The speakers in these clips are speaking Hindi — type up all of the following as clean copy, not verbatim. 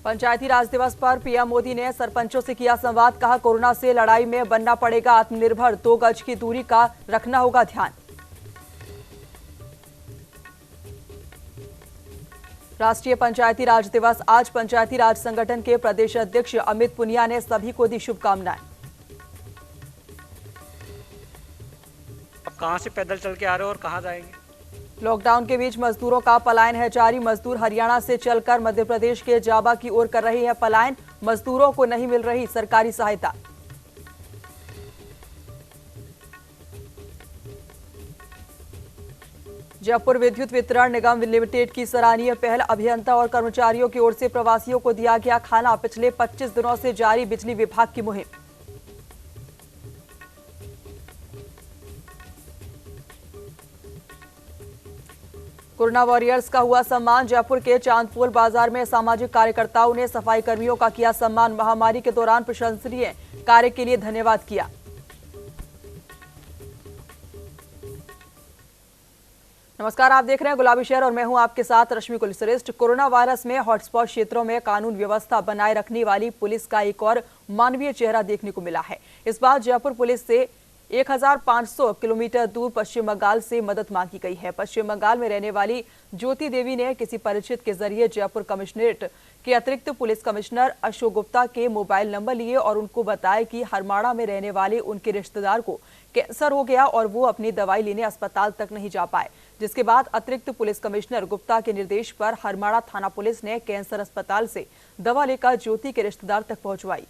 पंचायती राज दिवस पर पीएम मोदी ने सरपंचों से किया संवाद। कहा, कोरोना से लड़ाई में बनना पड़ेगा आत्मनिर्भर, 2 गज की दूरी का रखना होगा ध्यान। राष्ट्रीय पंचायती राज दिवस आज। पंचायती राज संगठन के प्रदेश अध्यक्ष अमित पुनिया ने सभी को दी शुभकामनाएं। अब कहां से पैदल चल के आ रहे हो और कहां जाएंगे? लॉकडाउन के बीच मजदूरों का पलायन है जारी। मजदूर हरियाणा से चलकर मध्य प्रदेश के जाबा की ओर कर रहे हैं पलायन। मजदूरों को नहीं मिल रही सरकारी सहायता। जयपुर विद्युत वितरण निगम लिमिटेड की सराहनीय पहल। अभियंता और कर्मचारियों की ओर से प्रवासियों को दिया गया खाना। पिछले 25 दिनों से जारी बिजली विभाग की मुहिम। कोरोना वॉरियर्स का हुआ सम्मान। जयपुर के चांदपोल बाजार में सामाजिक कार्यकर्ताओं ने सफाई कर्मियों का किया सम्मान। महामारी के दौरान प्रशंसनीय कार्य के लिए धन्यवाद किया। नमस्कार, आप देख रहे हैं गुलाबी शहर और मैं हूं आपके साथ रश्मि कुलश्रेष्ठ। कोरोना वायरस में हॉटस्पॉट क्षेत्रों में कानून व्यवस्था बनाए रखने वाली पुलिस का एक और मानवीय चेहरा देखने को मिला है। इस बार जयपुर पुलिस से 1500 किलोमीटर दूर पश्चिम बंगाल से मदद मांगी गई है। पश्चिम बंगाल में रहने वाली ज्योति देवी ने किसी परिचित के जरिए जयपुर कमिश्नरेट के अतिरिक्त पुलिस कमिश्नर अशोक गुप्ता के मोबाइल नंबर लिए और उनको बताया कि हरमाड़ा में रहने वाले उनके रिश्तेदार को कैंसर हो गया और वो अपनी दवाई लेने अस्पताल तक नहीं जा पाए। जिसके बाद अतिरिक्त पुलिस कमिश्नर गुप्ता के निर्देश पर हरमाड़ा थाना पुलिस ने कैंसर अस्पताल से दवा लेकर ज्योति के रिश्तेदार तक पहुंचवाई।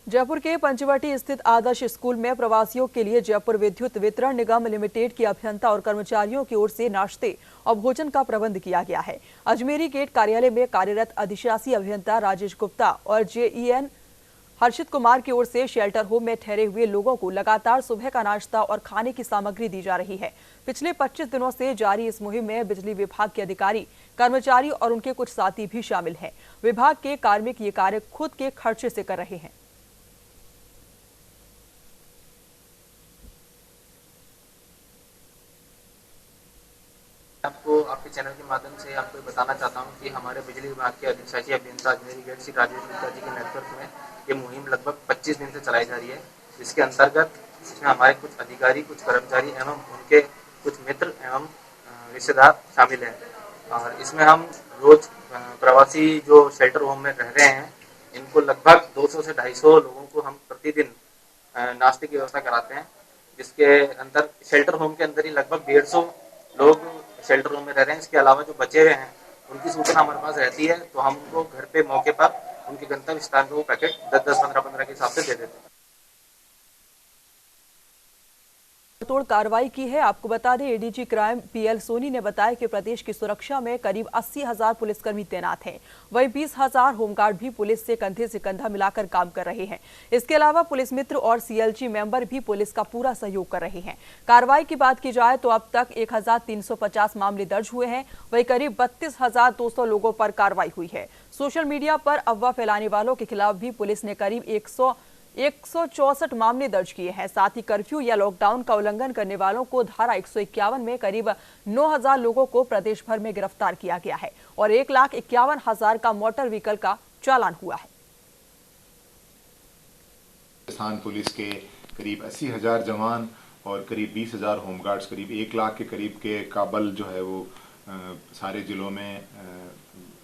जयपुर के पंचवटी स्थित आदर्श स्कूल में प्रवासियों के लिए जयपुर विद्युत वितरण निगम लिमिटेड की अभियंता और कर्मचारियों की ओर से नाश्ते और भोजन का प्रबंध किया गया है। अजमेरी गेट कार्यालय में कार्यरत अधिशासी अभियंता राजेश गुप्ता और जेईएन हर्षित कुमार की ओर से शेल्टर होम में ठहरे हुए लोगों को लगातार सुबह का नाश्ता और खाने की सामग्री दी जा रही है। पिछले 25 दिनों से जारी इस मुहिम में बिजली विभाग के अधिकारी, कर्मचारी और उनके कुछ साथी भी शामिल हैं। विभाग के कार्मिक ये कार्य खुद के खर्चे से कर रहे हैं। आपको आपके चैनल के माध्यम से आपको बताना चाहता हूं कि हमारे बिजली विभाग के अधिशासी अभियंता अजमेरी गेट श्री राजेश गुप्ता जी के नेतृत्व में ये मुहिम लगभग 25 दिन से चलाई जा रही है। इसके अंतर्गत इसमें हमारे कुछ अधिकारी, कुछ कर्मचारी एवं उनके कुछ मित्र एवं रिश्तेदार शामिल हैं। और इसमें हम रोज प्रवासी जो शेल्टर होम में रह रहे हैं, इनको लगभग 200 से 250 लोगों को हम प्रतिदिन नाश्ते की व्यवस्था कराते हैं। जिसके अंदर शेल्टर होम के अंदर ही लगभग 150 लोग शेल्टर रूम में रह रहे हैं। इसके अलावा जो बचे हुए हैं उनकी सूचना हमारे पास रहती है, तो हम उनको घर पे मौके पर उनके गंतव्य स्थान पे वो पैकेट 10-10, 15-15 के हिसाब से दे देते हैं। तोड़ कार्रवाई की है। आपको बता दें, एडीजी क्राइम पीएल सोनी ने बताया कि प्रदेश की सुरक्षा में करीब 80,000 पुलिसकर्मी तैनात हैं। वहीं 20,000 होमगार्ड भी पुलिस से कंधे से कंधा मिलाकर काम कर रहे हैं। इसके अलावा पुलिस मित्र और सीएलजी मेंबर भी पुलिस का पूरा सहयोग कर रहे हैं। कार्रवाई की बात की जाए तो अब तक 1350 मामले दर्ज हुए हैं। वहीं करीब 32,200 लोगों पर कार्रवाई हुई है। सोशल मीडिया पर अफवाह फैलाने वालों के खिलाफ भी पुलिस ने करीब 164 मामले दर्ज किए हैं। साथ ही कर्फ्यू या लॉकडाउन का उल्लंघन करने वालों को धारा 151 में करीब 9,000 लोगों को प्रदेश भर में गिरफ्तार किया गया है और 1,51,000 का मोटर व्हीकल का चालान हुआ है। राजस्थान पुलिस के करीब 80,000 जवान और करीब 20,000 होमगार्ड्स, करीब 1 लाख के करीब का बल जो है वो सारे जिलों में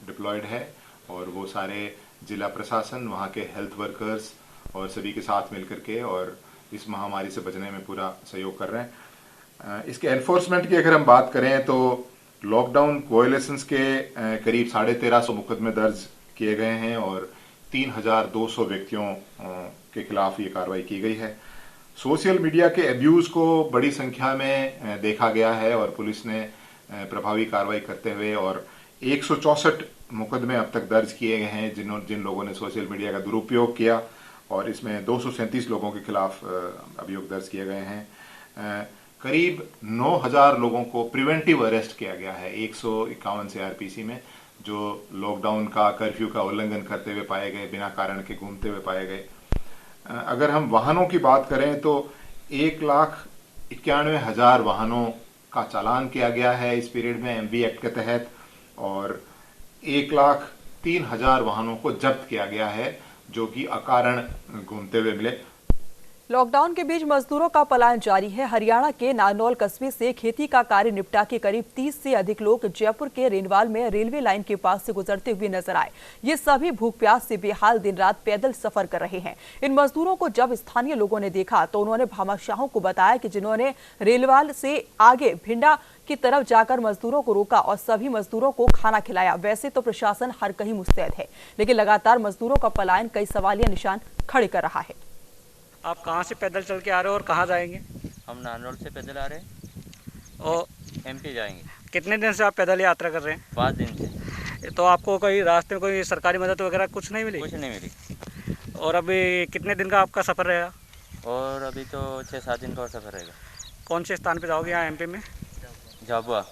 डिप्लॉयड है। और वो सारे जिला प्रशासन, वहाँ के हेल्थ वर्कर्स और सभी के साथ मिलकर के और इस महामारी से बचने में पूरा सहयोग कर रहे हैं। इसके एनफोर्समेंट की अगर हम बात करें तो लॉकडाउन वायलेशंस के करीब 1350 मुकदमे दर्ज किए गए हैं और 3,200 व्यक्तियों के खिलाफ ये कार्रवाई की गई है। सोशल मीडिया के अब्यूज को बड़ी संख्या में देखा गया है और पुलिस ने प्रभावी कार्रवाई करते हुए और 164 मुकदमे अब तक दर्ज किए गए हैं जिन लोगों ने सोशल मीडिया का दुरुपयोग किया और इसमें 237 लोगों के खिलाफ अभियोग दर्ज किए गए हैं। करीब 9,000 लोगों को प्रिवेंटिव अरेस्ट किया गया है 151 सीआरपीसी में, जो लॉकडाउन का, कर्फ्यू का उल्लंघन करते हुए पाए गए, बिना कारण के घूमते हुए पाए गए। अगर हम वाहनों की बात करें तो 1,91,000 वाहनों का चालान किया गया है इस पीरियड में एमवी एक्ट के तहत, और 1,03,000 वाहनों को जब्त किया गया है जो कि अकारण घूमते हुए मिले। लॉकडाउन के बीच मजदूरों का पलायन जारी है। हरियाणा के नारनौल कस्बे से खेती का कार्य निपटा के करीब 30 से अधिक लोग जयपुर के रेनवाल में रेलवे लाइन के पास से गुजरते हुए नजर आए। ये सभी भूख प्यास से बेहाल दिन रात पैदल सफर कर रहे हैं। इन मजदूरों को जब स्थानीय लोगों ने देखा तो उन्होंने भामाशाहों को बताया कि जिन्होंने रेलवाल से आगे भिंडा की तरफ जाकर मजदूरों को रोका और सभी मजदूरों को खाना खिलाया। वैसे तो प्रशासन हर कहीं मुस्तैद है, लेकिन लगातार मजदूरों का पलायन कई सवालिया निशान खड़े कर रहा है। आप कहाँ से पैदल चल के आ रहे हो और कहाँ जाएंगे? हम नारनौल से पैदल आ रहे हैं और एमपी जाएंगे। कितने दिन से आप पैदल यात्रा कर रहे हैं? 5 दिन से। तो आपको कोई रास्ते में कोई सरकारी मदद वगैरह कुछ नहीं मिली? कुछ नहीं मिली। और अभी कितने दिन का आपका सफ़र रहेगा? और अभी तो 6-7 दिन का और सफ़र रहेगा। कौन से स्थान पे जाओगे यहाँ एमपी में? झाबुआ।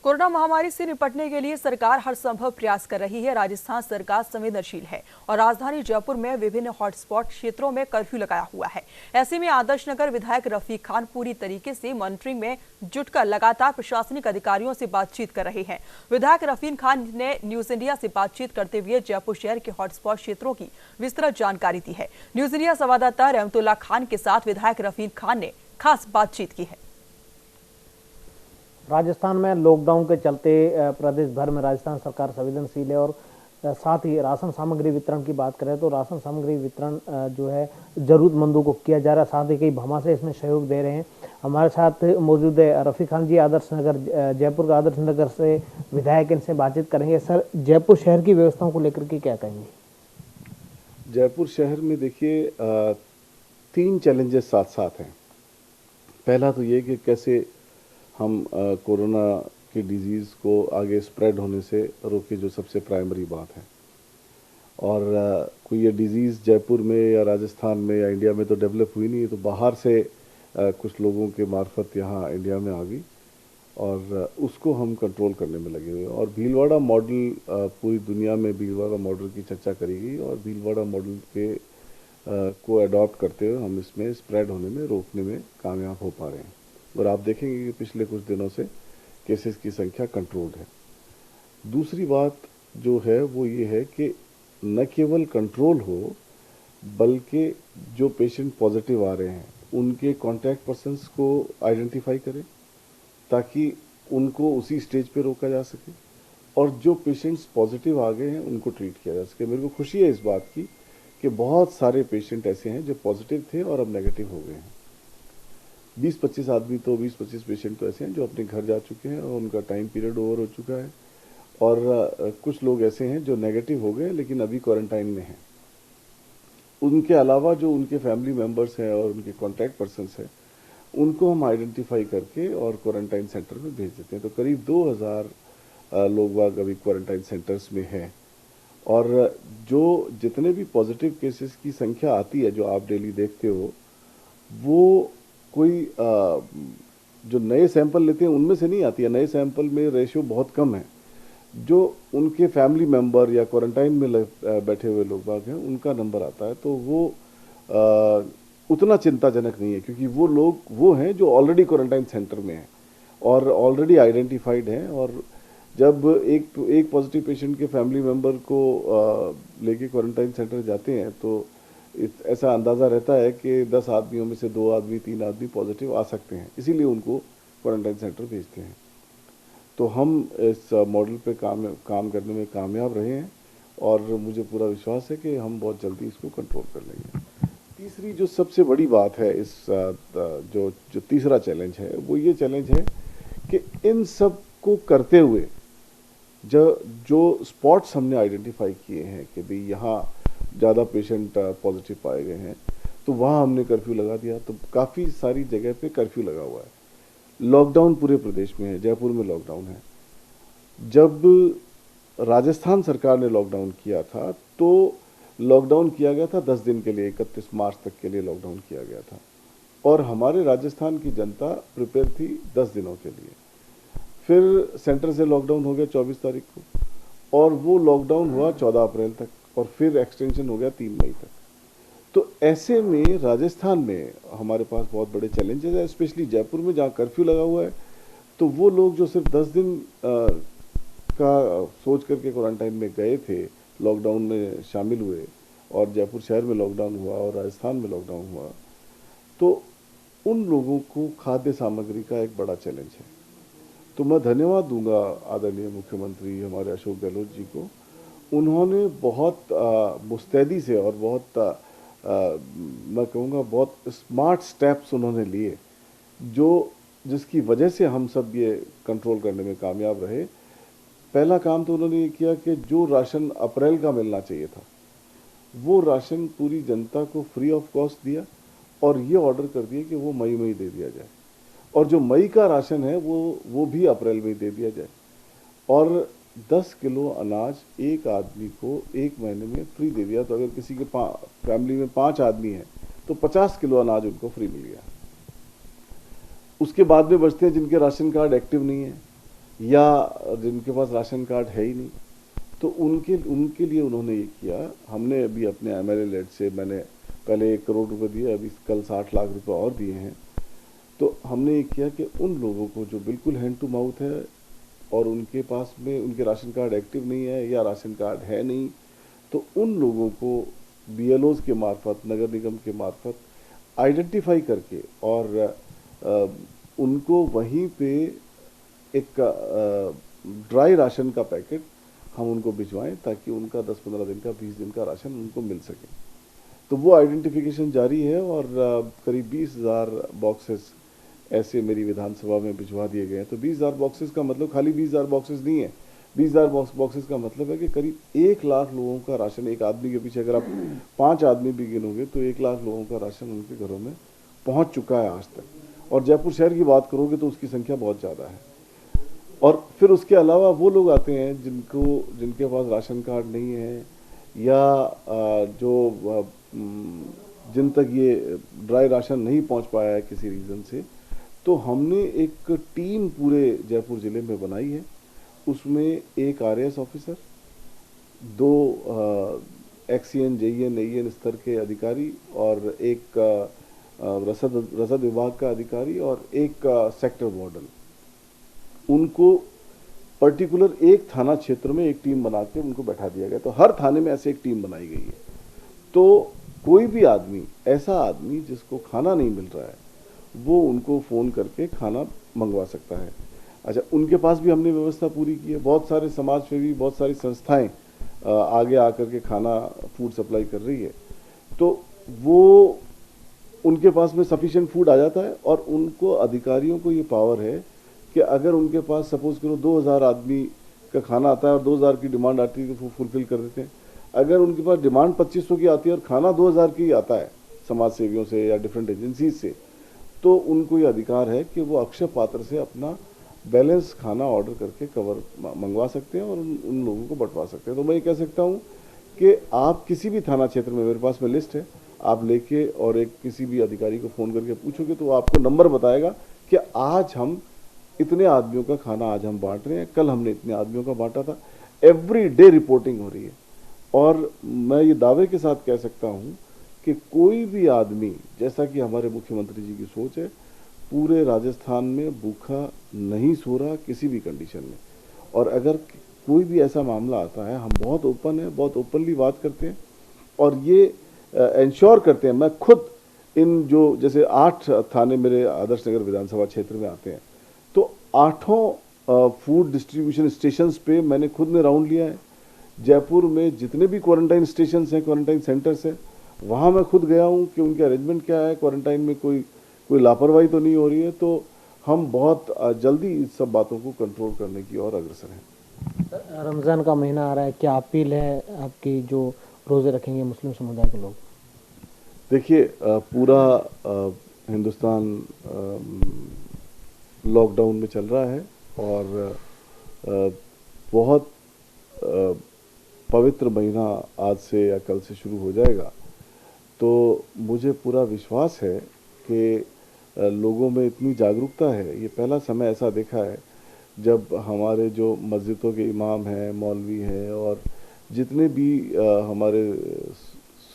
कोरोना महामारी से निपटने के लिए सरकार हर संभव प्रयास कर रही है। राजस्थान सरकार संवेदनशील है और राजधानी जयपुर में विभिन्न हॉटस्पॉट क्षेत्रों में कर्फ्यू लगाया हुआ है। ऐसे में आदर्श नगर विधायक रफीक खान पूरी तरीके से मॉनिटरिंग में जुटकर लगातार प्रशासनिक अधिकारियों से बातचीत कर रहे हैं। विधायक रफीक खान ने न्यूज इंडिया से बातचीत करते हुए जयपुर शहर के हॉटस्पॉट क्षेत्रों की विस्तृत जानकारी दी है। न्यूज इंडिया संवाददाता रहमतुल्लाह खान के साथ विधायक रफीक खान ने खास बातचीत की है। राजस्थान में लॉकडाउन के चलते प्रदेश भर में राजस्थान सरकार संवेदनशील है और साथ ही राशन सामग्री वितरण की बात करें तो राशन सामग्री वितरण जो है जरूरतमंदों को किया जा रहा है। साथ ही कई भामाशाह इसमें सहयोग दे रहे हैं। हमारे साथ मौजूद है रफीक खान जी, आदर्श नगर जयपुर का आदर्श नगर से विधायक, इनसे बातचीत करेंगे। सर, जयपुर शहर की व्यवस्थाओं को लेकर के क्या कहेंगे? जयपुर शहर में देखिए 3 चैलेंजेस साथ साथ हैं। पहला तो ये कि कैसे हम कोरोना की डिजीज़ को आगे स्प्रेड होने से रोके, जो सबसे प्राइमरी बात है। और कोई ये डिज़ीज़ जयपुर में या राजस्थान में या इंडिया में तो डेवलप हुई नहीं है, तो बाहर से कुछ लोगों के मार्फत यहाँ इंडिया में आ गई और उसको हम कंट्रोल करने में लगे हुए। और भीलवाड़ा मॉडल, पूरी दुनिया में भीलवाड़ा मॉडल की चर्चा करी गई और भीलवाड़ा मॉडल के को अडॉप्ट करते हुए हम इसमें स्प्रेड होने में रोकने में कामयाब हो पा रहे हैं। और आप देखेंगे कि पिछले कुछ दिनों से केसेस की संख्या कंट्रोल्ड है। दूसरी बात जो है वो ये है कि न केवल कंट्रोल हो, बल्कि जो पेशेंट पॉजिटिव आ रहे हैं उनके कॉन्टैक्ट पर्सन्स को आइडेंटिफाई करें ताकि उनको उसी स्टेज पे रोका जा सके, और जो पेशेंट्स पॉजिटिव आ गए हैं उनको ट्रीट किया जा सके। मेरे को खुशी है इस बात की कि बहुत सारे पेशेंट ऐसे हैं जो पॉजिटिव थे और अब नेगेटिव हो गए हैं। 20-25 आदमी तो 20-25 पेशेंट तो ऐसे हैं जो अपने घर जा चुके हैं और उनका टाइम पीरियड ओवर हो चुका है, और कुछ लोग ऐसे हैं जो नेगेटिव हो गए लेकिन अभी क्वारंटाइन में हैं। उनके अलावा जो उनके फैमिली मेंबर्स हैं और उनके कॉन्टैक्ट पर्सन्स हैं उनको हम आइडेंटिफाई करके और क्वारंटाइन सेंटर में भेज देते हैं। तो करीब 2000 लोग बाग अभी क्वारंटाइन सेंटर्स में हैं। और जो जितने भी पॉजिटिव केसेस की संख्या आती है जो आप डेली देखते हो, वो कोई जो नए सैंपल लेते हैं उनमें से नहीं आती है। नए सैंपल में रेशियो बहुत कम है। जो उनके फैमिली मेंबर या क्वारंटाइन में बैठे हुए लोग बाग हैं उनका नंबर आता है, तो वो उतना चिंताजनक नहीं है, क्योंकि वो लोग वो हैं जो ऑलरेडी क्वारंटाइन सेंटर में हैं और ऑलरेडी आइडेंटिफाइड हैं। और जब एक पॉजिटिव पेशेंट के फैमिली मेंबर को लेके क्वारंटाइन सेंटर जाते हैं तो ऐसा अंदाज़ा रहता है कि 10 आदमियों में से 2 आदमी 3 आदमी पॉजिटिव आ सकते हैं, इसीलिए उनको क्वारंटाइन सेंटर भेजते हैं। तो हम इस मॉडल पे काम करने में कामयाब रहे हैं और मुझे पूरा विश्वास है कि हम बहुत जल्दी इसको कंट्रोल कर लेंगे। तीसरी जो सबसे बड़ी बात है, इस जो तीसरा चैलेंज है, वो ये चैलेंज है कि इन सब को करते हुए जो स्पॉट्स हमने आइडेंटिफाई किए हैं कि भाई यहाँ ज़्यादा पेशेंट पॉजिटिव पाए गए हैं, तो वहाँ हमने कर्फ्यू लगा दिया। तो काफ़ी सारी जगह पे कर्फ्यू लगा हुआ है। लॉकडाउन पूरे प्रदेश में है, जयपुर में लॉकडाउन है। जब राजस्थान सरकार ने लॉकडाउन किया था तो लॉकडाउन किया गया था 10 दिन के लिए, 31 मार्च तक के लिए लॉकडाउन किया गया था, और हमारे राजस्थान की जनता प्रिपेयर थी 10 दिनों के लिए। फिर सेंटर से लॉकडाउन हो गया 24 तारीख को, और वो लॉकडाउन हुआ 14 अप्रैल तक, और फिर एक्सटेंशन हो गया 3 मई तक। तो ऐसे में राजस्थान में हमारे पास बहुत बड़े चैलेंजेस हैं, स्पेशली जयपुर में जहाँ कर्फ्यू लगा हुआ है। तो वो लोग जो सिर्फ 10 दिन का सोच करके क्वारंटाइन में गए थे, लॉकडाउन में शामिल हुए, और जयपुर शहर में लॉकडाउन हुआ और राजस्थान में लॉकडाउन हुआ, तो उन लोगों को खाद्य सामग्री का एक बड़ा चैलेंज है। तो मैं धन्यवाद दूंगा आदरणीय मुख्यमंत्री हमारे अशोक गहलोत जी को। उन्होंने बहुत मुस्तैदी से और बहुत मैं कहूँगा बहुत स्मार्ट स्टेप्स उन्होंने लिए, जिसकी वजह से हम सब ये कंट्रोल करने में कामयाब रहे। पहला काम तो उन्होंने ये किया कि जो राशन अप्रैल का मिलना चाहिए था, वो राशन पूरी जनता को फ्री ऑफ कॉस्ट दिया, और ये ऑर्डर कर दिया कि वो मई में ही दे दिया जाए, और जो मई का राशन है वो भी अप्रैल में ही दे दिया जाए। और 10 किलो अनाज एक आदमी को एक महीने में फ्री दे दिया। तो अगर किसी के फैमिली में 5 आदमी हैं तो 50 किलो अनाज उनको फ्री मिल गया। उसके बाद में बचते हैं जिनके राशन कार्ड एक्टिव नहीं है या जिनके पास राशन कार्ड है ही नहीं, तो उनके लिए उन्होंने ये किया। हमने अभी अपने MLA से मैंने पहले 1 करोड़ रुपए दिए, अभी कल 60 लाख रुपए और दिए हैं। तो हमने ये किया कि उन लोगों को जो बिल्कुल हैंड टू माउथ है और उनके पास में उनके राशन कार्ड एक्टिव नहीं है या राशन कार्ड है नहीं, तो उन लोगों को BLOs के मार्फत, नगर निगम के मार्फत आइडेंटिफाई करके और उनको वहीं पे एक ड्राई राशन का पैकेट हम उनको भिजवाएं, ताकि उनका 10-15 दिन का, 20 दिन का राशन उनको मिल सके। तो वो आइडेंटिफिकेशन जारी है, और करीब 20,000 बॉक्सेस ऐसे मेरी विधानसभा में भिजवा दिए गए हैं। तो 20,000 बॉक्सेस का मतलब खाली 20,000 बॉक्सेस नहीं है। 20,000 बॉक्सेस का मतलब है कि करीब 1 लाख लोगों का राशन, एक आदमी के पीछे अगर आप 5 आदमी भी गिनोगे तो 1 लाख लोगों का राशन उनके घरों में पहुंच चुका है आज तक। और जयपुर शहर की बात करोगे तो उसकी संख्या बहुत ज़्यादा है। और फिर उसके अलावा वो लोग आते हैं जिनके पास राशन कार्ड नहीं है, या जिन तक ये ड्राई राशन नहीं पहुंच पाया है किसी रीज़न से, तो हमने एक टीम पूरे जयपुर ज़िले में बनाई है। उसमें एक RAS officer, 2 XEN, JEN, AEN स्तर के अधिकारी, और एक रसद विभाग का अधिकारी, और एक सेक्टर वार्डन। उनको पर्टिकुलर एक थाना क्षेत्र में एक टीम बना के उनको बैठा दिया गया। तो हर थाने में ऐसे एक टीम बनाई गई है। तो कोई भी आदमी, ऐसा आदमी जिसको खाना नहीं मिल रहा है, वो उनको फ़ोन करके खाना मंगवा सकता है। अच्छा, उनके पास भी हमने व्यवस्था पूरी की है। बहुत सारे समाजसेवी, बहुत सारी संस्थाएं आगे आकर के खाना, फूड सप्लाई कर रही है। तो वो उनके पास में सफिशिएंट फूड आ जाता है, और उनको, अधिकारियों को ये पावर है कि अगर उनके पास सपोज करो 2000 आदमी का खाना आता है और 2000 की डिमांड आती है तो वो फुलफिल कर देते हैं। अगर उनके पास डिमांड 2500 की आती है और खाना 2000 की आता है समाज सेवियों से या डिफरेंट एजेंसीज से, तो उनको ये अधिकार है कि वो अक्षय पात्र से अपना बैलेंस खाना ऑर्डर करके मंगवा सकते हैं और उन लोगों को बंटवा सकते हैं। तो मैं ये कह सकता हूँ कि आप किसी भी थाना क्षेत्र में, मेरे पास में लिस्ट है, आप लेके और एक किसी भी अधिकारी को फ़ोन करके पूछोगे तो वो आपको नंबर बताएगा कि आज हम इतने आदमियों का खाना आज हम बांट रहे हैं, कल हमने इतने आदमियों का बांटा था। एवरी डे रिपोर्टिंग हो रही है, और मैं ये दावे के साथ कह सकता हूँ कि कोई भी आदमी, जैसा कि हमारे मुख्यमंत्री जी की सोच है, पूरे राजस्थान में भूखा नहीं सो रहा किसी भी कंडीशन में। और अगर कोई भी ऐसा मामला आता है, हम बहुत ओपन है, बहुत ओपनली बात करते हैं, और ये इंश्योर करते हैं। मैं खुद इन जो जैसे 8 थाने मेरे आदर्श नगर विधानसभा क्षेत्र में आते हैं, तो 8 फूड डिस्ट्रीब्यूशन स्टेशंस पे मैंने खुद ने राउंड लिया है। जयपुर में जितने भी क्वारंटाइन स्टेशंस हैं, क्वारंटाइन सेंटर्स हैं, वहाँ मैं खुद गया हूँ कि उनके अरेंजमेंट क्या है, क्वारंटाइन में कोई लापरवाही तो नहीं हो रही है। तो हम बहुत जल्दी इस सब बातों को कंट्रोल करने की ओर अग्रसर हैं। रमज़ान का महीना आ रहा है, क्या अपील है आपकी जो रोज़े रखेंगे मुस्लिम समुदाय के लोग? देखिए, पूरा हिंदुस्तान लॉकडाउन में चल रहा है, और बहुत पवित्र महीना आज से या कल से शुरू हो जाएगा। तो मुझे पूरा विश्वास है कि लोगों में इतनी जागरूकता है। ये पहला समय ऐसा देखा है जब हमारे जो मस्जिदों के इमाम हैं, मौलवी हैं, और जितने भी हमारे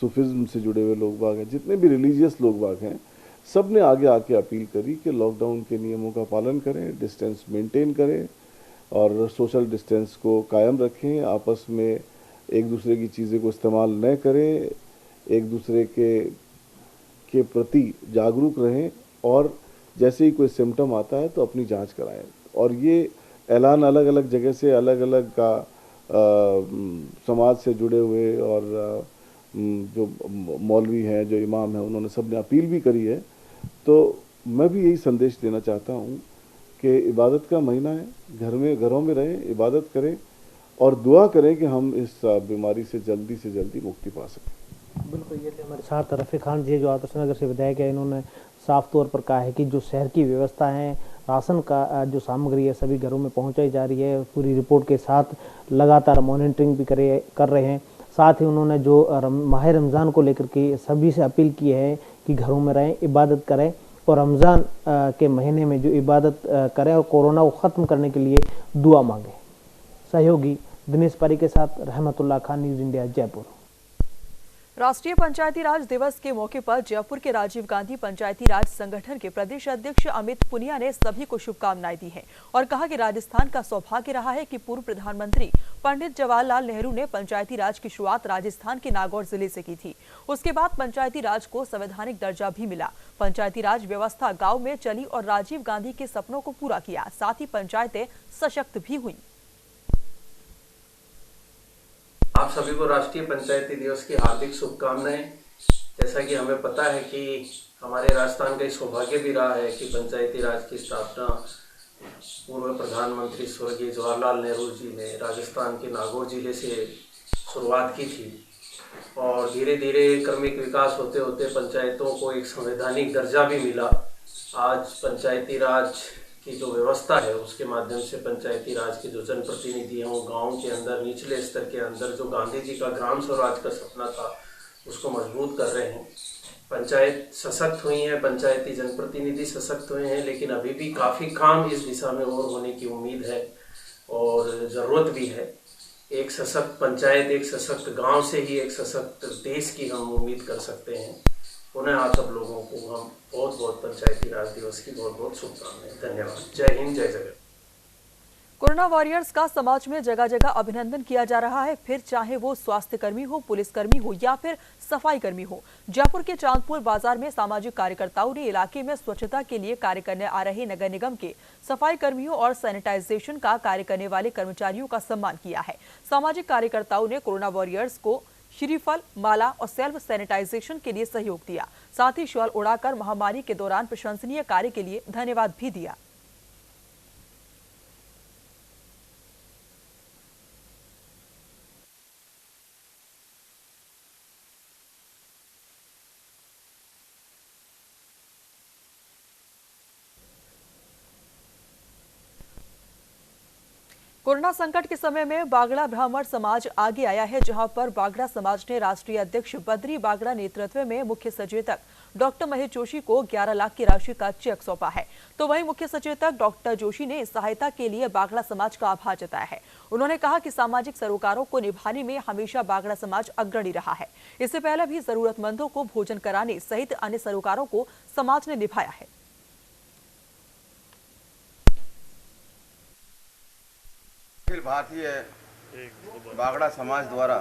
सूफिज्म से जुड़े हुए लोग बाग हैं, जितने भी रिलीजियस लोग बाग हैं, सब ने आगे आके अपील करी कि लॉकडाउन के नियमों का पालन करें, डिस्टेंस मेंटेन करें और सोशल डिस्टेंस को कायम रखें, आपस में एक दूसरे की चीज़ें को इस्तेमाल न करें, एक दूसरे के प्रति जागरूक रहें और जैसे ही कोई सिम्टम आता है तो अपनी जांच कराएं। और ये ऐलान अलग अलग जगह से अलग अलग का समाज से जुड़े हुए और जो मौलवी हैं, जो इमाम हैं, उन्होंने सब ने अपील भी करी है। तो मैं भी यही संदेश देना चाहता हूँ कि इबादत का महीना है, घरों में रहें, इबादत करें और दुआ करें कि हम इस बीमारी से जल्दी मुक्ति पा सकें। बिल्कुल, ये थे हमारे साथ रफ़ीक खान जी, जो आदर्श नगर से विधायक है। इन्होंने साफ तौर पर कहा है कि जो शहर की व्यवस्था है, राशन का जो सामग्री है सभी घरों में पहुंचाई जा रही है, पूरी रिपोर्ट के साथ लगातार मॉनिटरिंग भी कर रहे हैं। साथ ही उन्होंने जो माह रमज़ान को लेकर के सभी से अपील की है कि घरों में रहें, इबादत करें और रमज़ान के महीने में जो इबादत करें और कोरोना को ख़त्म करने के लिए दुआ मांगें। सहयोगी दिनेश पारी के साथ रहमतुल्लाह खान, न्यूज़ इंडिया, जयपुर। राष्ट्रीय पंचायती राज दिवस के मौके पर जयपुर के राजीव गांधी पंचायती राज संगठन के प्रदेश अध्यक्ष अमित पुनिया ने सभी को शुभकामनाएं दी हैं और कहा कि राजस्थान का सौभाग्य रहा है कि पूर्व प्रधानमंत्री पंडित जवाहरलाल नेहरू ने पंचायती राज की शुरुआत राजस्थान के नागौर जिले से की थी। उसके बाद पंचायती राज को संवैधानिक दर्जा भी मिला। पंचायती राज व्यवस्था गाँव में चली और राजीव गांधी के सपनों को पूरा किया। साथ ही पंचायतें सशक्त भी हुई। आप सभी को राष्ट्रीय पंचायती दिवस की हार्दिक शुभकामनाएं। जैसा कि हमें पता है कि हमारे राजस्थान का सौभाग्य भी रहा है कि पंचायती राज की स्थापना पूर्व प्रधानमंत्री स्वर्गीय जवाहरलाल नेहरू जी ने राजस्थान के नागौर जिले से शुरुआत की थी और धीरे धीरे क्रमिक विकास होते होते पंचायतों को एक संवैधानिक दर्जा भी मिला। आज पंचायती राज की जो व्यवस्था है उसके माध्यम से पंचायती राज के जो जनप्रतिनिधि हैं वो गाँव के अंदर निचले स्तर के अंदर जो गांधी जी का ग्राम स्वराज का सपना था उसको मजबूत कर रहे हैं। पंचायत सशक्त हुई है, पंचायती जनप्रतिनिधि सशक्त हुए हैं, लेकिन अभी भी काफ़ी काम इस दिशा में और होने की उम्मीद है और ज़रूरत भी है। एक सशक्त पंचायत, एक सशक्त गांव से ही एक सशक्त देश की हम उम्मीद कर सकते हैं। पुनः आप सब लोगों को हम बहुत बहुत पंचायती राज दिवस की बहुत बहुत शुभकामनाएं। धन्यवाद। जय हिंद, जय जगत। कोरोना वॉरियर्स का समाज में जगह जगह अभिनंदन किया जा रहा है, फिर चाहे वो स्वास्थ्य कर्मी हो, पुलिसकर्मी हो या फिर सफाई कर्मी हो। जयपुर के चांदपुर बाजार में सामाजिक कार्यकर्ताओं ने इलाके में स्वच्छता के लिए कार्य करने आ रहे नगर निगम के सफाई कर्मियों और सैनिटाइजेशन का कार्य करने वाले कर्मचारियों का सम्मान किया है। सामाजिक कार्यकर्ताओं ने कोरोना वॉरियर्स को श्रीफल, माला और सेल्फ सैनिटाइजेशन के लिए सहयोग दिया। साथ ही शॉल उड़ाकर महामारी के दौरान प्रशंसनीय कार्य के लिए धन्यवाद भी दिया। कोरोना संकट के समय में बागड़ा ब्राह्मण समाज आगे आया है, जहां पर बागड़ा समाज ने राष्ट्रीय अध्यक्ष बद्री बागड़ा नेतृत्व में मुख्य सचेतक डॉक्टर महेश जोशी को 11 लाख की राशि का चेक सौंपा है। तो वहीं मुख्य सचेतक डॉक्टर जोशी ने सहायता के लिए बागड़ा समाज का आभार जताया है। उन्होंने कहा कि सामाजिक सरोकारों को निभाने में हमेशा बागड़ा समाज अग्रणी रहा है। इससे पहले भी जरूरतमंदों को भोजन कराने सहित अन्य सरोकारों को समाज ने निभाया है। अखिल भारतीय बागड़ा समाज द्वारा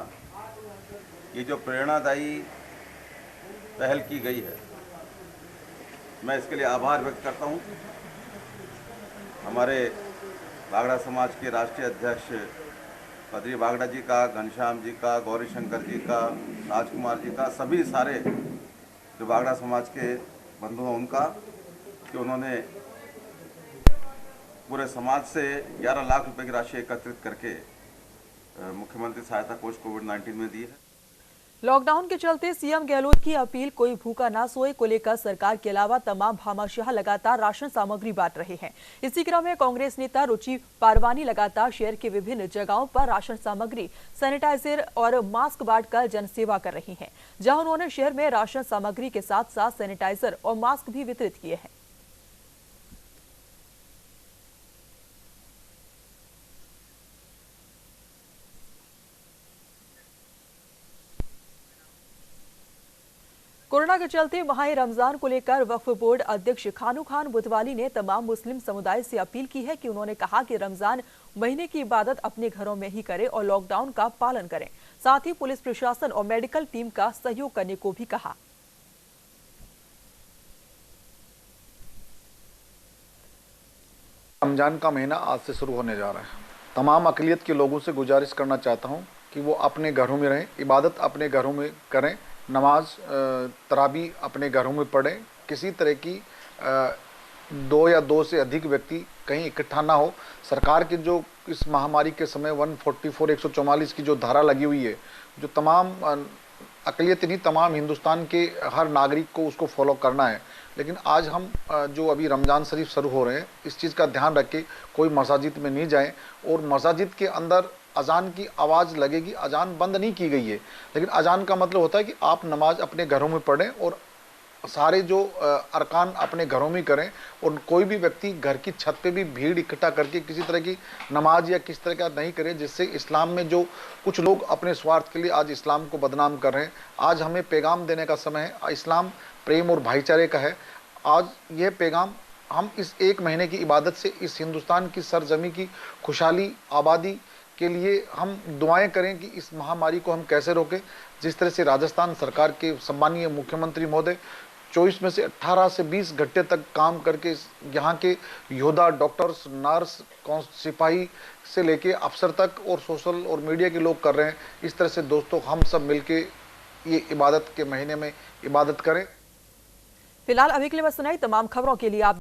ये जो प्रेरणादायी पहल की गई है, मैं इसके लिए आभार व्यक्त करता हूँ। हमारे बागड़ा समाज के राष्ट्रीय अध्यक्ष बद्री बागड़ा जी का, घनश्याम जी का, गौरी शंकर जी का, राजकुमार जी का, सभी सारे जो बागड़ा समाज के बंधु हैं उनका, कि उन्होंने पूरे समाज से 11 लाख रुपए की राशि एकत्रित करके मुख्यमंत्री सहायता कोष कोविड-19 में दी है। लॉकडाउन के चलते सीएम गहलोत की अपील कोई भूखा ना सोए को लेकर सरकार के अलावा तमाम भामाशाह लगातार राशन सामग्री बांट रहे हैं। इसी क्रम में कांग्रेस नेता रुचि पारवानी लगातार शहर के विभिन्न जगहों पर राशन सामग्री, सैनिटाइजर और मास्क बांटकर जनसेवा कर रही हैं, जहां उन्होंने शहर में राशन सामग्री के साथ साथ सैनिटाइजर और मास्क भी वितरित किए हैं। कोरोना के चलते माह रमजान को लेकर वक्फ बोर्ड अध्यक्ष खानू खान बुधवाली ने तमाम मुस्लिम समुदाय से अपील की है कि उन्होंने कहा कि रमजान महीने की इबादत अपने घरों में ही करें और लॉकडाउन का पालन करें। साथ ही पुलिस प्रशासन और मेडिकल टीम का सहयोग करने को भी कहा। रमजान का महीना आज से शुरू होने जा रहा है। तमाम अक़लियत के लोगों से गुजारिश करना चाहता हूं कि वो अपने घरों में रहें, इबादत अपने घरों में करें, नमाज तरावी अपने घरों में पढ़ें। किसी तरह की 2 या 2 से अधिक व्यक्ति कहीं इकट्ठा ना हो। सरकार की जो इस महामारी के समय 144 144 की जो धारा लगी हुई है, जो तमाम अक़लियत नहीं तमाम हिंदुस्तान के हर नागरिक को उसको फॉलो करना है। लेकिन आज हम जो अभी रमज़ान शरीफ शुरू हो रहे हैं, इस चीज़ का ध्यान रख के कोई मसाजिद में नहीं जाएं और मसाजिद के अंदर अजान की आवाज़ लगेगी। अजान बंद नहीं की गई है, लेकिन अजान का मतलब होता है कि आप नमाज अपने घरों में पढ़ें और सारे जो अरकान अपने घरों में करें और कोई भी व्यक्ति घर की छत पे भी भीड़ इकट्ठा करके किसी तरह की नमाज या किस तरह का नहीं करे, जिससे इस्लाम में जो कुछ लोग अपने स्वार्थ के लिए आज इस्लाम को बदनाम कर रहे हैं। आज हमें पैगाम देने का समय है। इस्लाम प्रेम और भाईचारे का है। आज यह पैगाम हम इस 1 महीने की इबादत से इस हिंदुस्तान की सरजमी की खुशहाली आबादी के लिए हम दुआएं करें कि इस महामारी को हम कैसे रोकें। जिस तरह से राजस्थान सरकार के सम्मानीय मुख्यमंत्री महोदय 24 में से 18 से 20 घंटे तक काम करके यहाँ के योद्धा, डॉक्टर्स, नर्स, सिपाही से लेके अफसर तक और सोशल और मीडिया के लोग कर रहे हैं। इस तरह से दोस्तों हम सब मिलके ये इबादत के महीने में इबादत करें। फिलहाल अभी के लिए बस इतना ही। तमाम खबरों के लिए आप